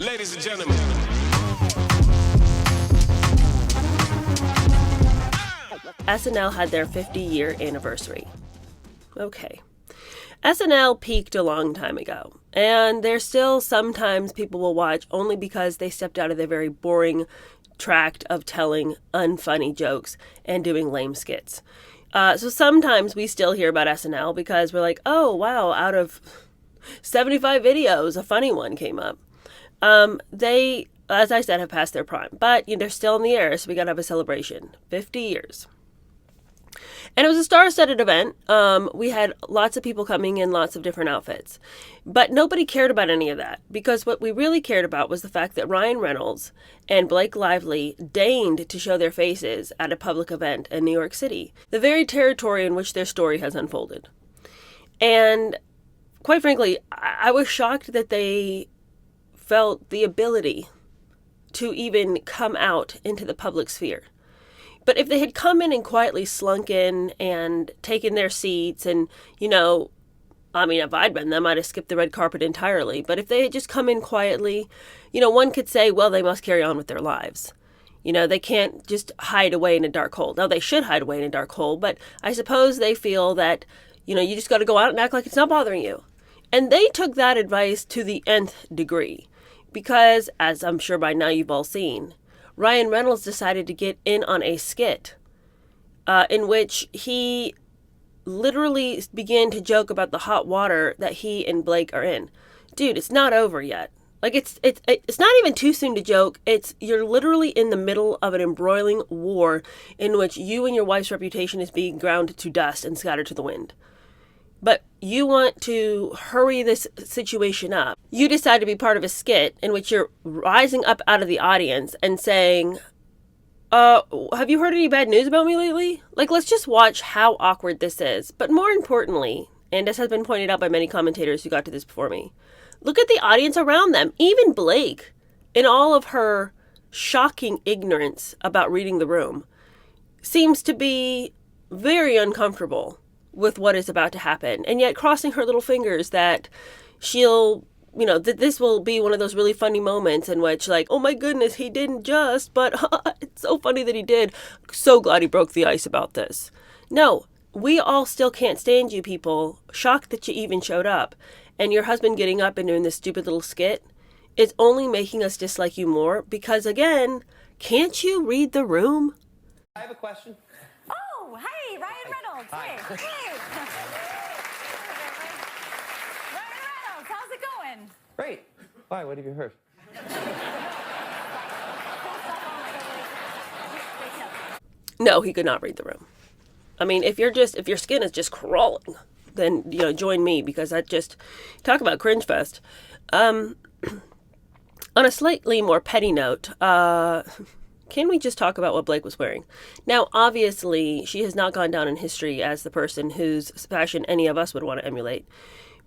Ladies and gentlemen. SNL had their 50-year anniversary. Okay. SNL peaked a long time ago, and there's still sometimes people will watch only because they stepped out of their very boring tract of telling unfunny jokes and doing lame skits. So sometimes we still hear about SNL because we're like, oh, wow, out of 75 videos, a funny one came up. They, as I said, have passed their prime, but they're still in the air, so we gotta have a celebration. 50 years. And it was a star-studded event. We had lots of people coming in lots of different outfits. But nobody cared about any of that, because what we really cared about was the fact that Ryan Reynolds and Blake Lively deigned to show their faces at a public event in New York City, the very territory in which their story has unfolded. And quite frankly, I was shocked that they felt the ability to even come out into the public sphere. But if they had come in and quietly slunk in and taken their seats and, if I'd been them, I'd have skipped the red carpet entirely. But if they had just come in quietly, one could say, well, they must carry on with their lives. They can't just hide away in a dark hole. Now, they should hide away in a dark hole, but I suppose they feel that, you just got to go out and act like it's not bothering you. And they took that advice to the nth degree. Because, as I'm sure by now you've all seen, Ryan Reynolds decided to get in on a skit in which he literally began to joke about the hot water that he and Blake are in. Dude, it's not over yet. Like, it's not even too soon to joke. You're literally in the middle of an embroiling war in which you and your wife's reputation is being ground to dust and scattered to the wind. But you want to hurry this situation up. You decide to be part of a skit in which you're rising up out of the audience and saying, have you heard any bad news about me lately? Like, let's just watch how awkward this is. But more importantly, and this has been pointed out by many commentators who got to this before me, look at the audience around them. Even Blake, in all of her shocking ignorance about reading the room, seems to be very uncomfortable with what is about to happen, and yet crossing her little fingers that she'll, that this will be one of those really funny moments in which, like, oh my goodness, he didn't just, but it's so funny that he did. So glad he broke the ice about this. No, we all still can't stand you people, shocked that you even showed up, and your husband getting up and doing this stupid little skit is only making us dislike you more because, again, can't you read the room? I have a question. Oh, hey, Ryan Reynolds. Hi. Hey. Ryan Reynolds, how's it going? Great. Why? What have you heard? No, he could not read the room. I mean, if your skin is just crawling, then, join me, because that just, talk about cringe fest. On a slightly more petty note, can we just talk about what Blake was wearing? Now, obviously, she has not gone down in history as the person whose fashion any of us would want to emulate.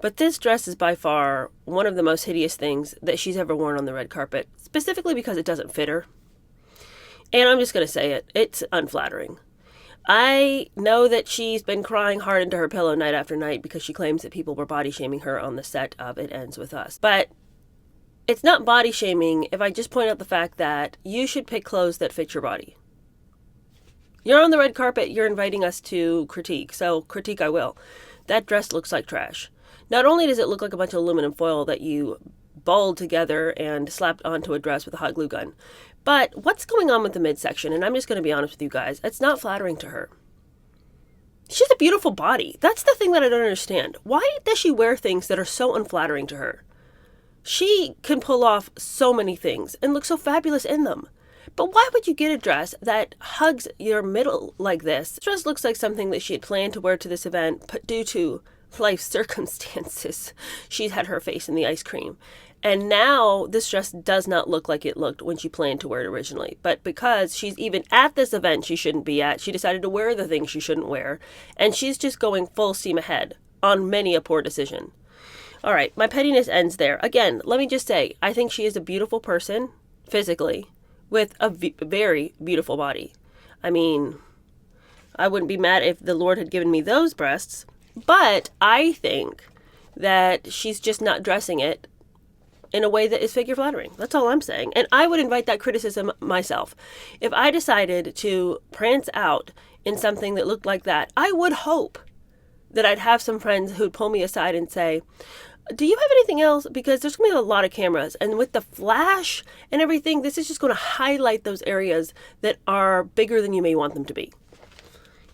But this dress is by far one of the most hideous things that she's ever worn on the red carpet, specifically because it doesn't fit her. And I'm just going to say it. It's unflattering. I know that she's been crying hard into her pillow night after night because she claims that people were body shaming her on the set of It Ends With Us. But it's not body shaming if I just point out the fact that you should pick clothes that fit your body. You're on the red carpet, you're inviting us to critique, so critique I will. That dress looks like trash. Not only does it look like a bunch of aluminum foil that you balled together and slapped onto a dress with a hot glue gun, but what's going on with the midsection? And I'm just going to be honest with you guys, it's not flattering to her. She has a beautiful body. That's the thing that I don't understand. Why does she wear things that are so unflattering to her? She can pull off so many things and look so fabulous in them. But why would you get a dress that hugs your middle like this? This dress looks like something that she had planned to wear to this event, but due to life circumstances, she's had her face in the ice cream. And now this dress does not look like it looked when she planned to wear it originally. But because she's even at this event she shouldn't be at, she decided to wear the things she shouldn't wear. And she's just going full steam ahead on many a poor decision. All right, my pettiness ends there. Again, let me just say, I think she is a beautiful person, physically, with a very beautiful body. I mean, I wouldn't be mad if the Lord had given me those breasts, but I think that she's just not dressing it in a way that is figure flattering. That's all I'm saying. And I would invite that criticism myself. If I decided to prance out in something that looked like that, I would hope that I'd have some friends who'd pull me aside and say, do you have anything else? Because there's going to be a lot of cameras. And with the flash and everything, this is just going to highlight those areas that are bigger than you may want them to be.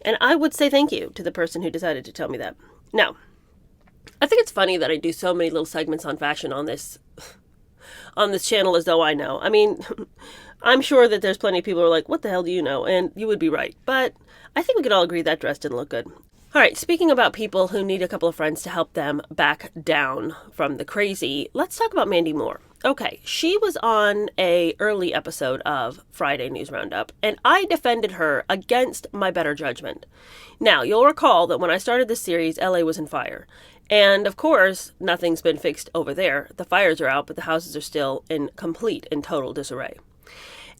And I would say thank you to the person who decided to tell me that. Now, I think it's funny that I do so many little segments on fashion on this channel as though I know. I mean, I'm sure that there's plenty of people who are like, what the hell do you know? And you would be right. But I think we could all agree that dress didn't look good. All right, speaking about people who need a couple of friends to help them back down from the crazy, let's talk about Mandy Moore. Okay, she was on a early episode of Friday News Roundup, and I defended her against my better judgment. Now, you'll recall that when I started this series, LA was in fire. And of course, nothing's been fixed over there. The fires are out, but the houses are still in complete and total disarray.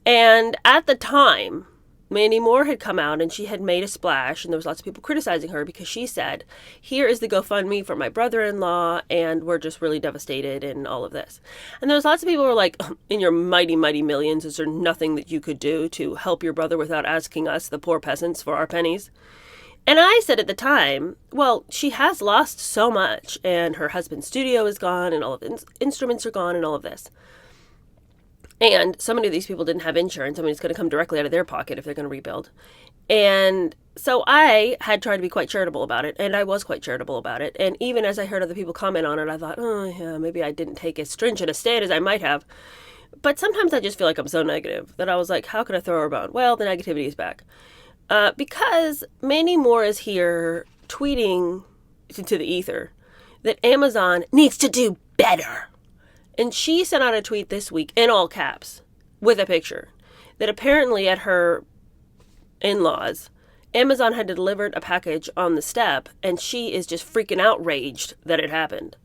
And at the time, Mandy Moore had come out and she had made a splash, and there was lots of people criticizing her because she said, here is the GoFundMe for my brother-in-law, and we're just really devastated and all of this. And there was lots of people who were like, in your mighty, mighty millions, is there nothing that you could do to help your brother without asking us, the poor peasants, for our pennies? And I said at the time, well, she has lost so much, and her husband's studio is gone, and all of the instruments are gone, and all of this. And so many of these people didn't have insurance. I mean, it's going to come directly out of their pocket if they're going to rebuild. And so I had tried to be quite charitable about it, and I was quite charitable about it. And even as I heard other people comment on it, I thought, oh, yeah, maybe I didn't take as stringent a stand as I might have. But sometimes I just feel like I'm so negative that I was like, how can I throw her a bone? Well, the negativity is back. Because Mandy Moore is here tweeting to the ether that Amazon needs to do better. And she sent out a tweet this week in all caps with a picture that apparently at her in-laws, Amazon had delivered a package on the step, and she is just freaking outraged that it happened.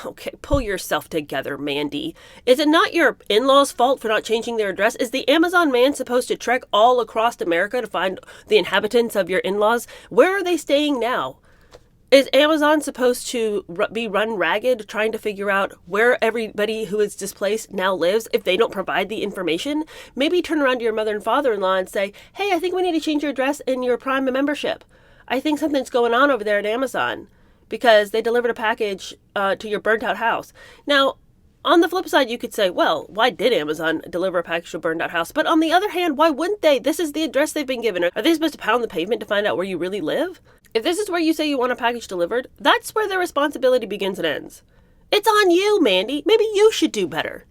Okay, pull yourself together, Mandy. Is it not your in-laws' fault for not changing their address? Is the Amazon man supposed to trek all across America to find the inhabitants of your in-laws? Where are they staying now? Is Amazon supposed to be run ragged trying to figure out where everybody who is displaced now lives if they don't provide the information? Maybe turn around to your mother and father-in-law and say, hey, I think we need to change your address in your Prime membership. I think something's going on over there at Amazon because they delivered a package to your burnt-out house. Now, on the flip side, you could say, well, why did Amazon deliver a package to a burned-out house? But on the other hand, why wouldn't they? This is the address they've been given. Are they supposed to pound the pavement to find out where you really live? If this is where you say you want a package delivered, that's where their responsibility begins and ends. It's on you, Mandy. Maybe you should do better.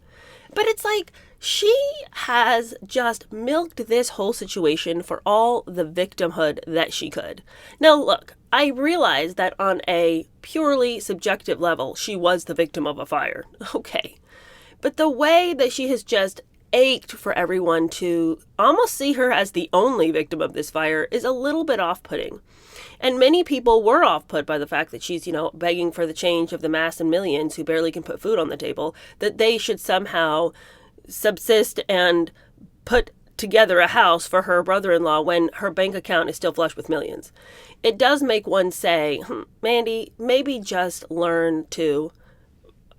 But it's like she has just milked this whole situation for all the victimhood that she could. Now, look, I realize that on a purely subjective level, she was the victim of a fire. Okay. But the way that she has just ached for everyone to almost see her as the only victim of this fire is a little bit off-putting. And many people were off-put by the fact that she's, begging for the change of the mass and millions who barely can put food on the table, that they should somehow subsist and put together a house for her brother-in-law when her bank account is still flush with millions. It does make one say, Mandy, maybe just learn to,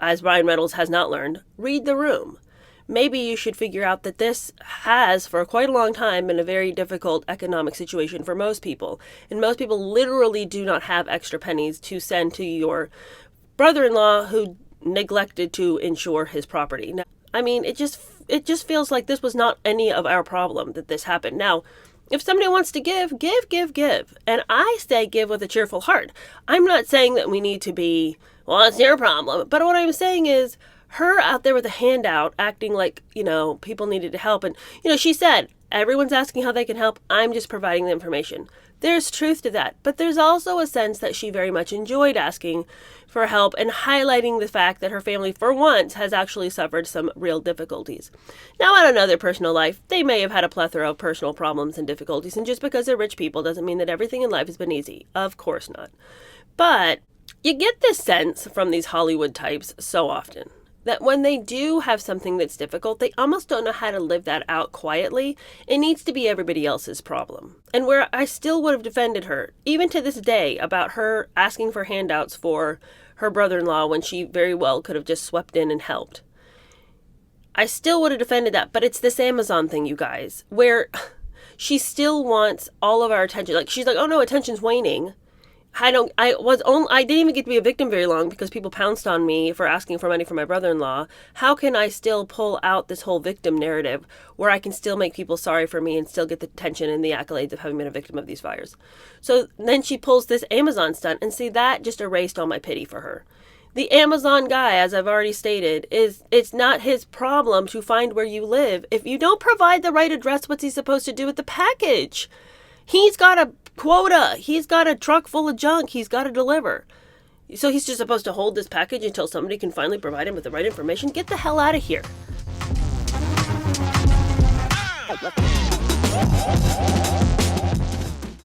as Ryan Reynolds has not learned, read the room. Maybe you should figure out that this has, for quite a long time, been a very difficult economic situation for most people. And most people literally do not have extra pennies to send to your brother-in-law who neglected to insure his property. Now, I mean, it just feels like this was not any of our problem that this happened. Now, if somebody wants to give. And I say give with a cheerful heart. I'm not saying that we need to be, well, it's your problem. But what I'm saying is, her out there with a handout acting like, people needed to help. And, she said, everyone's asking how they can help. I'm just providing the information. There's truth to that. But there's also a sense that she very much enjoyed asking for help and highlighting the fact that her family, for once, has actually suffered some real difficulties. Now, on another personal life, they may have had a plethora of personal problems and difficulties. And just because they're rich people doesn't mean that everything in life has been easy. Of course not. But you get this sense from these Hollywood types so often that when they do have something that's difficult, they almost don't know how to live that out quietly. It needs to be everybody else's problem. And where I still would have defended her, even to this day, about her asking for handouts for her brother-in-law when she very well could have just swept in and helped. I still would have defended that, but it's this Amazon thing, you guys, where she still wants all of our attention. Like, she's like, oh no, attention's waning. I didn't even get to be a victim very long because people pounced on me for asking for money for my brother-in-law. How can I still pull out this whole victim narrative where I can still make people sorry for me and still get the attention and the accolades of having been a victim of these fires? So then she pulls this Amazon stunt, and see, that just erased all my pity for her. The Amazon guy, as I've already stated, it's not his problem to find where you live. If you don't provide the right address, what's he supposed to do with the package? He's got a quota. He's got a truck full of junk he's got to deliver. So he's just supposed to hold this package until somebody can finally provide him with the right information? Get the hell out of here.